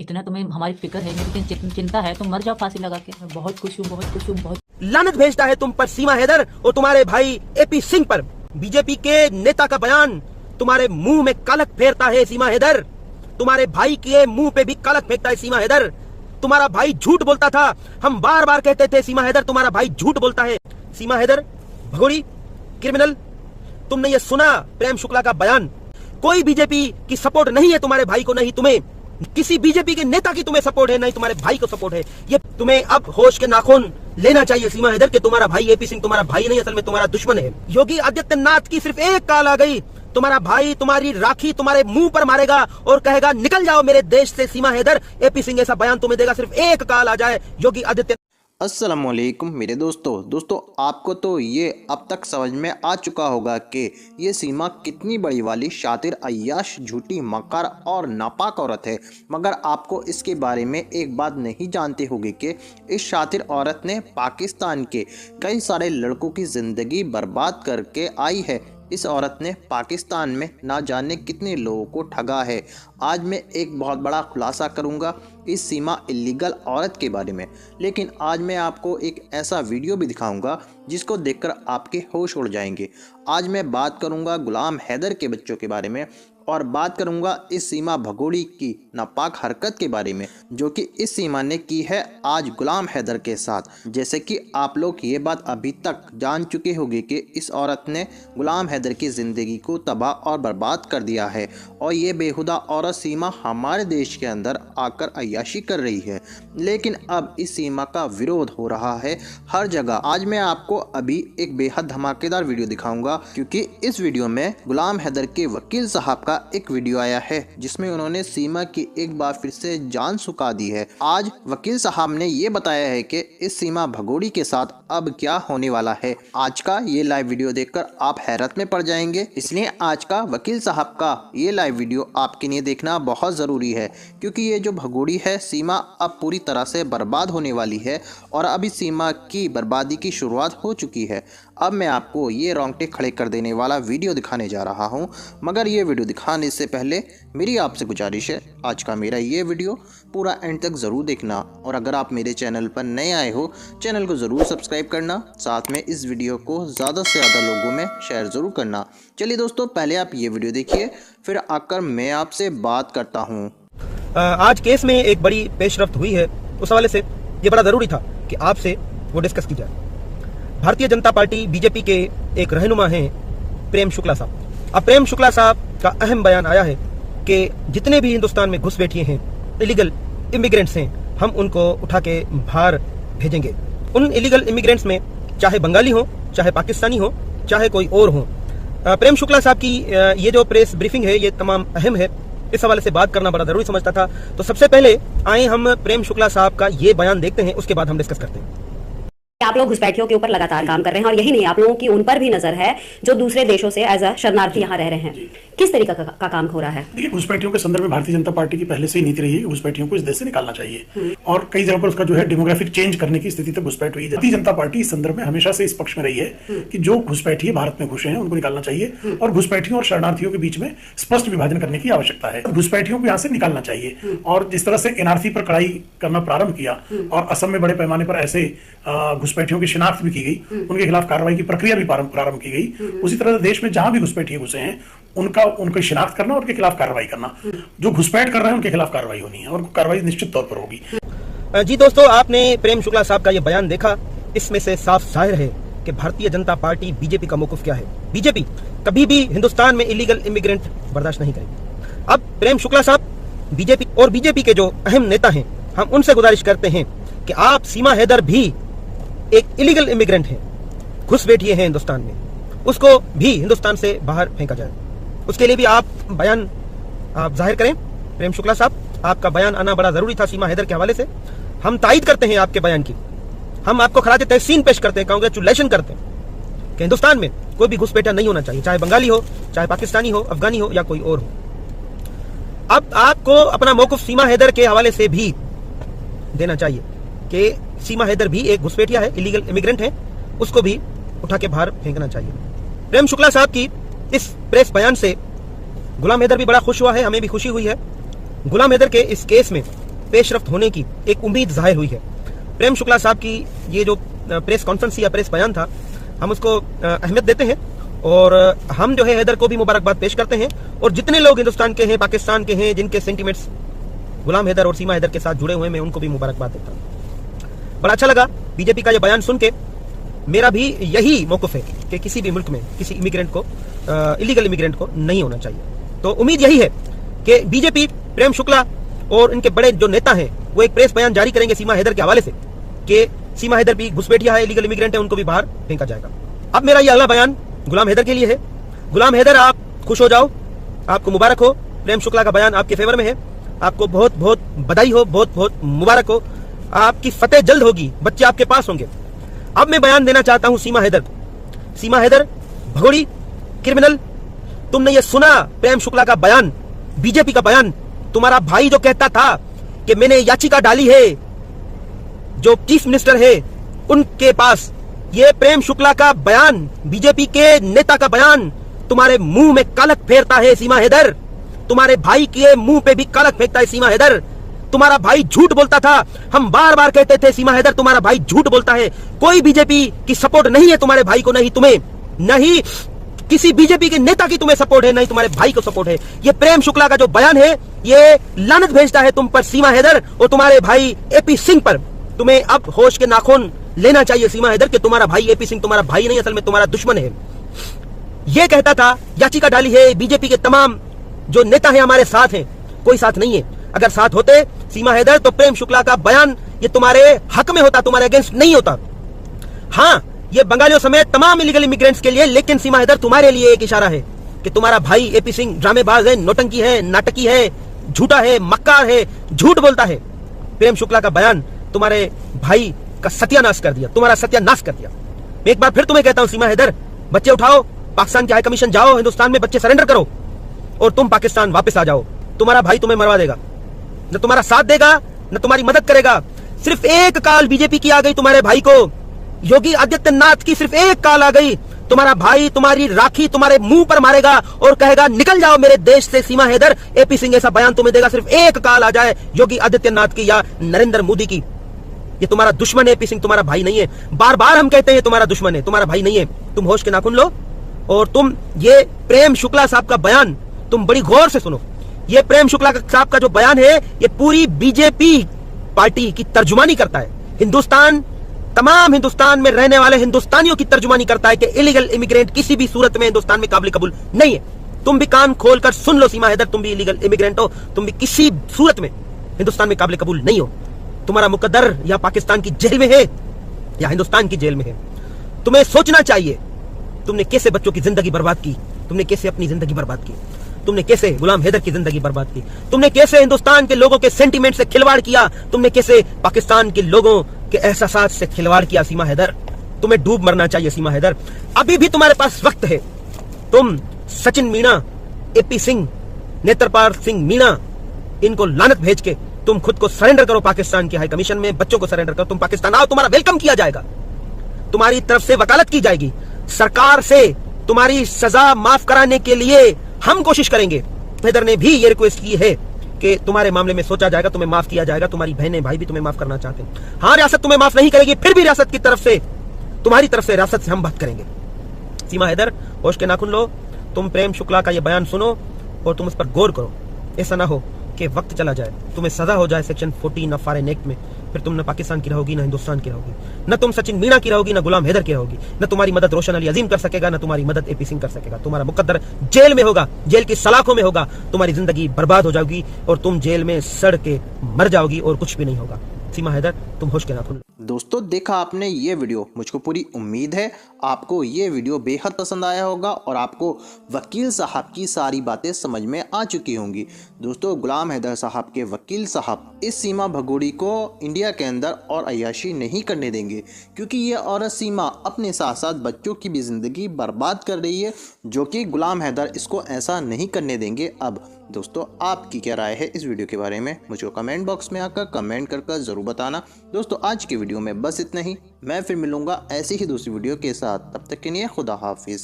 इतना तुम्हें हमारी फिक्र है, मेरी चिंता है, तुम मर जाओ फांसी लगा के। मैं बहुत खुश हूँ, बहुत खुश हूँ, बहुत। लानत भेजता है तुम पर सीमा हैदर और तुम्हारे भाई एपी सिंह पर। बीजेपी के नेता का बयान तुम्हारे मुंह में कालक फेरता है सीमा हैदर। तुम्हारे भाई के मुंह पे भी कालक फेंकता है सीमा हैदर। तुम्हारा भाई झूठ बोलता था, हम बार बार कहते थे सीमा हैदर तुम्हारा भाई झूठ बोलता है। सीमा हैदर भगोड़ी क्रिमिनल, तुमने ये सुना प्रेम शुक्ला का बयान? कोई बीजेपी की सपोर्ट नहीं है तुम्हारे भाई को, नहीं तुम्हें किसी बीजेपी के नेता की तुम्हें सपोर्ट है, नहीं तुम्हारे भाई को सपोर्ट है। ये तुम्हें अब होश के नाखून लेना चाहिए सीमा हैदर कि तुम्हारा भाई एपी सिंह तुम्हारा भाई नहीं, असल में तुम्हारा दुश्मन है। योगी आदित्यनाथ की सिर्फ एक कॉल आ गई, तुम्हारा भाई तुम्हारी राखी तुम्हारे मुंह पर मारेगा और कहेगा निकल जाओ मेरे देश से सीमा हैदर। एपी सिंह ऐसा बयान तुम्हें देगा, सिर्फ एक कॉल आ जाए योगी आदित्य। अस्सलामुअलैकुम मेरे दोस्तों आपको तो ये अब तक समझ में आ चुका होगा कि ये सीमा कितनी बड़ी वाली शातिर, अय्याश, झूठी, मक्कार और नापाक औरत है। मगर आपको इसके बारे में एक बात नहीं जानते होंगे कि इस शातिर औरत ने पाकिस्तान के कई सारे लड़कों की ज़िंदगी बर्बाद करके आई है। इस औरत ने पाकिस्तान में ना जाने कितने लोगों को ठगा है। आज मैं एक बहुत बड़ा खुलासा करूंगा इस सीमा इल्लीगल औरत के बारे में, लेकिन आज मैं आपको एक ऐसा वीडियो भी दिखाऊंगा जिसको देखकर आपके होश उड़ जाएंगे। आज मैं बात करूंगा गुलाम हैदर के बच्चों के बारे में और बात करूंगा इस सीमा भगोड़ी की नापाक हरकत के बारे में जो कि इस सीमा ने की है आज गुलाम हैदर के साथ। जैसे कि आप लोग ये बात अभी तक जान चुके होंगे कि इस औरत ने गुलाम हैदर की ज़िंदगी को तबाह और बर्बाद कर दिया है और ये बेहुदा औरत सीमा हमारे देश के अंदर आकर अय्याशी कर रही है। लेकिन अब इस सीमा का विरोध हो रहा है हर जगह। आज मैं आपको अभी एक बेहद धमाकेदार वीडियो दिखाऊंगा क्योंकि इस वीडियो में गुलाम हैदर के वकील साहब का एक वीडियो आया है जिसमें उन्होंने सीमा की एक बार फिर से जान सुखा दी है। आज वकील साहब ने ये बताया है कि इस सीमा भगोड़ी के साथ अब क्या होने वाला है। आज का ये लाइव वीडियो देखकर आप हैरत में पड़ जाएंगे, इसलिए आज का वकील साहब का ये लाइव वीडियो आपके लिए देखना बहुत ज़रूरी है क्योंकि ये जो भगोड़ी है सीमा अब पूरी तरह से बर्बाद होने वाली है और अभी सीमा की बर्बादी की शुरुआत हो चुकी है। अब मैं आपको ये रोंगटे खड़े कर देने वाला वीडियो दिखाने जा रहा हूँ, मगर ये वीडियो दिखाने से पहले मेरी आपसे गुजारिश है आज का मेरा ये वीडियो पूरा एंड तक ज़रूर देखना और अगर आप मेरे चैनल पर नए आए हो चैनल को ज़रूर सब्सक्राइब करना, साथ में इस वीडियो को ज़्यादा से ज़्यादा लोगों में शेयर ज़रूर करना। चलिए दोस्तों, पहले आप ये वीडियो देखिए फिर आकर मैं आपसे बात करता हूँ। आज केस में एक बड़ी पेशरफ्त हुई है, उस हवाले से ये बड़ा ज़रूरी था कि आपसे वो डिस्कस की जाए। भारतीय जनता पार्टी बीजेपी के एक रहनुमा हैं प्रेम शुक्ला साहब। अब प्रेम शुक्ला साहब का अहम बयान आया है कि जितने भी हिंदुस्तान में घुसपैठिए हैं, इलीगल इमिग्रेंट्स हैं, हम उनको उठा के बाहर भेजेंगे। उन इलीगल इमिग्रेंट्स में चाहे बंगाली हो, चाहे पाकिस्तानी हो, चाहे कोई और हो। प्रेम शुक्ला साहब की ये जो प्रेस ब्रीफिंग है ये तमाम अहम है, इस हवाले से बात करना बड़ा जरूरी समझता था। तो सबसे पहले आए हम प्रेम शुक्ला साहब का ये बयान देखते हैं, उसके बाद हम डिस्कस करते हैं। आप लोग घुसपैठियों के ऊपर लगातार काम कर रहे हैं और यही नहीं, आप लोगों की उन पर भी नजर है जो दूसरे देशों से एज अ शरणार्थी यहाँ रह रहे हैं। किस तरीके का काम हो रहा है? देखिए, घुसपैठियों के संदर्भ में भारतीय जनता पार्टी की पहले से ही नीति रही है घुसपैठियों को इस देश से निकालना चाहिए और कई जगह पर उसका जो है डेमोग्राफिक चेंज करने की स्थिति तक घुसपैठ हुई है। भारतीय जनता पार्टी इस संदर्भ में हमेशा से इस पक्ष में रही है कि जो घुसपैठिए भारत में घुसे हैं उनको निकालना चाहिए और घुसपैठियों और शरणार्थियों के बीच में स्पष्ट विभाजन करने की आवश्यकता है। घुसपैठियों को यहाँ से निकालना चाहिए और जिस तरह से एनआरसी पर कड़ाई करना प्रारंभ किया और असम में बड़े पैमाने पर ऐसे घुसपैठियों की शिनाख्त की गई, उनके खिलाफ कार्रवाई की प्रक्रिया भी प्रारंभ की गई। उसी तरह देश में जहां भी घुसपैठिए घुसे हैं उनकी शिनाख्त करना और उनके खिलाफ कार्रवाई करना, जो घुसपैठ कर रहे हैं उनके खिलाफ कार्रवाई होनी है और कार्रवाई निश्चित तौर पर होगी। जी दोस्तों, आपने प्रेम शुक्ला साहब का ये बयान देखा, इसमें से साफ जाहिर है कि भारतीय जनता पार्टी बीजेपी का मौक़िफ़ क्या है। बीजेपी कभी भी हिंदुस्तान में इलीगल इमिग्रेंट बर्दाश्त नहीं करेगी। अब प्रेम शुक्ला साहब बीजेपी और बीजेपी के जो अहम नेता हैं, हम उनसे गुजारिश करते हैं कि आप सीमा हैदर भी एक इलीगल इमिग्रेंट है, घुसपैठिए हैं हिंदुस्तान में, उसको भी हिंदुस्तान से बाहर फेंका जाए। उसके लिए भी आप बयान आप जाहिर करें। प्रेम शुक्ला साहब, आपका बयान आना बड़ा जरूरी था सीमा हैदर के हवाले से। हम तायद करते हैं आपके बयान की, हम आपको खराज तहसीन पेश करते हैं, कांग्रेचुलेशन करते हैं कि हिंदुस्तान में कोई भी घुसपैठा नहीं होना चाहिए, चाहे बंगाली हो, चाहे पाकिस्तानी हो, अफगानी हो या कोई और हो। अब आपको अपना मौक़िफ़ सीमा हैदर के हवाले से भी देना चाहिए कि सीमा हैदर भी एक घुसपैठिया है, इलीगल इमिग्रेंट है, उसको भी उठा के बाहर फेंकना चाहिए। प्रेम शुक्ला साहब की इस प्रेस बयान से गुलाम हैदर भी बड़ा खुश हुआ है, हमें भी खुशी हुई है। गुलाम हैदर के इस केस में पेशरफ्त होने की एक उम्मीद जाहिर हुई है। प्रेम शुक्ला साहब की ये जो प्रेस कॉन्फ्रेंस या प्रेस बयान था, हम उसको अहमियत देते हैं और हम जो है हैदर को भी मुबारकबाद पेश करते हैं और जितने लोग हिंदुस्तान के हैं, पाकिस्तान के हैं, जिनके सेंटिमेंट्स गुलाम हैदर और सीमा हैदर के साथ जुड़े हुए हैं, मैं उनको भी मुबारकबाद देता हूं। बड़ा अच्छा लगा बीजेपी का ये बयान सुन के। मेरा भी यही मौक़िफ़ है कि किसी भी मुल्क में किसी इमिग्रेंट को, इलीगल इमिग्रेंट को नहीं होना चाहिए। तो उम्मीद यही है कि बीजेपी, प्रेम शुक्ला और इनके बड़े जो नेता हैं वो एक प्रेस बयान जारी करेंगे सीमा हैदर के हवाले से कि सीमा हैदर भी घुसपैठिया है, इलीगल इमिग्रेंट है, उनको भी बाहर फेंका जाएगा। अब मेरा ये अगला बयान गुलाम हैदर के लिए है। गुलाम हैदर, आप खुश हो जाओ, आपको मुबारक हो। प्रेम शुक्ला का बयान आपके फेवर में है, आपको बहुत बहुत बधाई हो, बहुत बहुत मुबारक हो। आपकी फतेह जल्द होगी, बच्चे आपके पास होंगे। अब मैं बयान देना चाहता हूं सीमा हैदर को। सीमा हैदर, भगोड़ी, क्रिमिनल, तुमने ये सुना प्रेम शुक्ला का बयान, बीजेपी का बयान? तुम्हारा भाई जो कहता था कि मैंने याचिका डाली है, जो चीफ मिनिस्टर है उनके पास, ये प्रेम शुक्ला का बयान, बीजेपी के नेता का बयान तुम्हारे मुंह में कालक फेरता है सीमा हैदर। तुम्हारे भाई के मुंह पे भी कालक फेंकता है सीमा हैदर। तुम्हारा भाई झूठ बोलता था, हम बार बार कहते थे सीमा हैदर तुम्हारा भाई झूठ बोलता है। कोई बीजेपी की सपोर्ट नहीं है तुम्हारे भाई को, नहीं तुम्हें, नहीं किसी बीजेपी के नेता की तुम्हें सपोर्ट है, नहीं तुम्हारे भाई को सपोर्ट है। ये प्रेम शुक्ला का जो बयान है ये लानत भेजता है तुम पर सीमा हैदर और तुम्हारे भाई एपी सिंह पर। तुम्हें अब होश के नाखून लेना चाहिए सीमा हैदर कि तुम्हारा भाई एपी सिंह तुम्हारा भाई नहीं, असल में तुम्हारा दुश्मन है। ये कहता था, याचिका डाली है, बीजेपी के तमाम जो नेता हैं हमारे साथ हैं। कोई साथ नहीं है। अगर साथ होते सीमा हैदर तो प्रेम शुक्ला का बयान ये तुम्हारे हक में होता, तुम्हारे अगेंस्ट नहीं होता। हाँ, ये बंगालियों समेत तमाम इलीगल इमिग्रेंट्स के लिए, लेकिन सीमा हैदर तुम्हारे लिए एक इशारा है कि तुम्हारा भाई एपी सिंह ड्रामेबाज है, नौटंकी है, नाटकी है, झूठा है, मक्कार है, झूठ बोलता है। प्रेम शुक्ला का बयान तुम्हारे भाई का सत्यानाश कर दिया, तुम्हारा सत्यानाश कर दिया। मैं एक बार फिर तुम्हें कहता हूं सीमा हैदर, बच्चे उठाओ, पाकिस्तान के हाई कमीशन जाओ, हिंदुस्तान में बच्चे सरेंडर करो और तुम पाकिस्तान वापस आ जाओ। तुम्हारा भाई तुम्हें मरवा देगा, न तुम्हारा साथ देगा, न तुम्हारी मदद करेगा। सिर्फ एक कॉल बीजेपी की आ गई तुम्हारे भाई को, योगी आदित्यनाथ की सिर्फ एक कॉल आ गई, तुम्हारा भाई तुम्हारी राखी तुम्हारे मुंह पर मारेगा और कहेगा निकल जाओ मेरे देश से सीमा हैदर। एपी सिंह ऐसा बयान तुम्हें देगा, सिर्फ एक कॉल आ जाए योगी आदित्यनाथ की या नरेंद्र मोदी की। ये तुम्हारा दुश्मन है एपी सिंह, तुम्हारा भाई नहीं है। बार बार हम कहते हैं तुम्हारा दुश्मन है, तुम्हारा भाई नहीं है। तुम होश के नाखून लो और तुम ये प्रेम शुक्ला साहब का बयान तुम बड़ी गौर से सुनो। ये प्रेम शुक्ला साहब का जो बयान है ये पूरी बीजेपी पार्टी की तर्जुमानी करता है। हिंदुस्तान, तमाम हिंदुस्तान में रहने वाले हिंदुस्तानियों की तर्जुमानी करता है कि इलीगल इमिग्रेंट किसी भी सूरत में हिंदुस्तान में काबिल कबूल नहीं है। तुम भी कान खोलकर सुन लो सीमा हैदर, तुम भी इलीगल इमिग्रेंट हो, तुम भी किसी सूरत में हिंदुस्तान में काबिल कबूल नहीं हो। तुम्हारा मुकद्दर या पाकिस्तान की जेल में है या हिंदुस्तान की जेल में है। तुम्हें सोचना चाहिए तुमने कैसे बच्चों की जिंदगी बर्बाद की, तुमने कैसे अपनी जिंदगी बर्बाद की, तुमने कैसे गुलाम हैदर की जिंदगी बर्बाद की, तुमने कैसे हिंदुस्तान के लोगों के सेंटीमेंट से खिलवाड़ किया, तुमने कैसे पाकिस्तान के लोगों के एहसास से खिलवाड़ किया सीमा हैदर। तुम्हें डूब मरना चाहिए सीमा हैदर। अभी भी तुम्हारे पास वक्त है। तुम सचिन मीणा, एपी सिंह, नेत्रपाल सिंह मीणा, इनको लानत भेज के तुम खुद को सरेंडर करो पाकिस्तान के हाई कमीशन में, बच्चों को सरेंडर करो। तुम पाकिस्तान आओ, तुम्हारा वेलकम किया जाएगा, तुम्हारी तरफ से वकालत की जाएगी, सरकार से तुम्हारी सजा माफ कराने के लिए हम कोशिश करेंगे। हैदर ने भी ये रिक्वेस्ट की है कि तुम्हारे मामले में सोचा जाएगा, तुम्हें माफ किया जाएगा। तुम्हारी बहनें भाई भी तुम्हें माफ करना चाहते हैं। हाँ, रियासत तुम्हें माफ नहीं करेगी, फिर भी रियासत की तरफ से, तुम्हारी तरफ से रियासत से हम बात करेंगे। सीमा हैदर, होश के नाखून लो। तुम प्रेम शुक्ला का ये बयान सुनो और तुम उस पर गौर करो। ऐसा ना हो कि वक्त चला जाए, तुम्हें सजा हो जाए सेक्शन 14 ऑफ फॉरेन एक्ट में, फिर तुम न पाकिस्तान की रहोगी, न हिंदुस्तान की रहोगी, न तुम सचिन मीणा की रहोगी, न गुलाम हैदर की रहोगी, न तुम्हारी मदद रोशन अली अजीम कर सकेगा, न तुम्हारी मदद एपी सिंह कर सकेगा। तुम्हारा मुकद्दर जेल में होगा, जेल की सलाखों में होगा। तुम्हारी जिंदगी बर्बाद हो जाएगी और तुम जेल में सड़ के मर जाओगी और कुछ भी नहीं होगा। सीमा हैदर, तुम होश के नाखून। दोस्तों, देखा आपने ये वीडियो, मुझको पूरी उम्मीद है आपको ये वीडियो बेहद पसंद आया होगा और आपको वकील साहब की सारी बातें समझ में आ चुकी होंगी। दोस्तों, गुलाम हैदर साहब के वकील साहब इस सीमा भगोड़ी को इंडिया के अंदर और अय्याशी नहीं करने देंगे, क्योंकि ये औरत सीमा अपने साथ साथ बच्चों की भी ज़िंदगी बर्बाद कर रही है, जो कि गुलाम हैदर इसको ऐसा नहीं करने देंगे। अब दोस्तों, आपकी क्या राय है इस वीडियो के बारे में, मुझको कमेंट बॉक्स में आकर कमेंट कर ज़रूर बताना। दोस्तों, आज की वीडियो में बस इतना ही। मैं फिर मिलूंगा ऐसी ही दूसरी वीडियो के साथ, तब तक के लिए खुदा हाफिज़।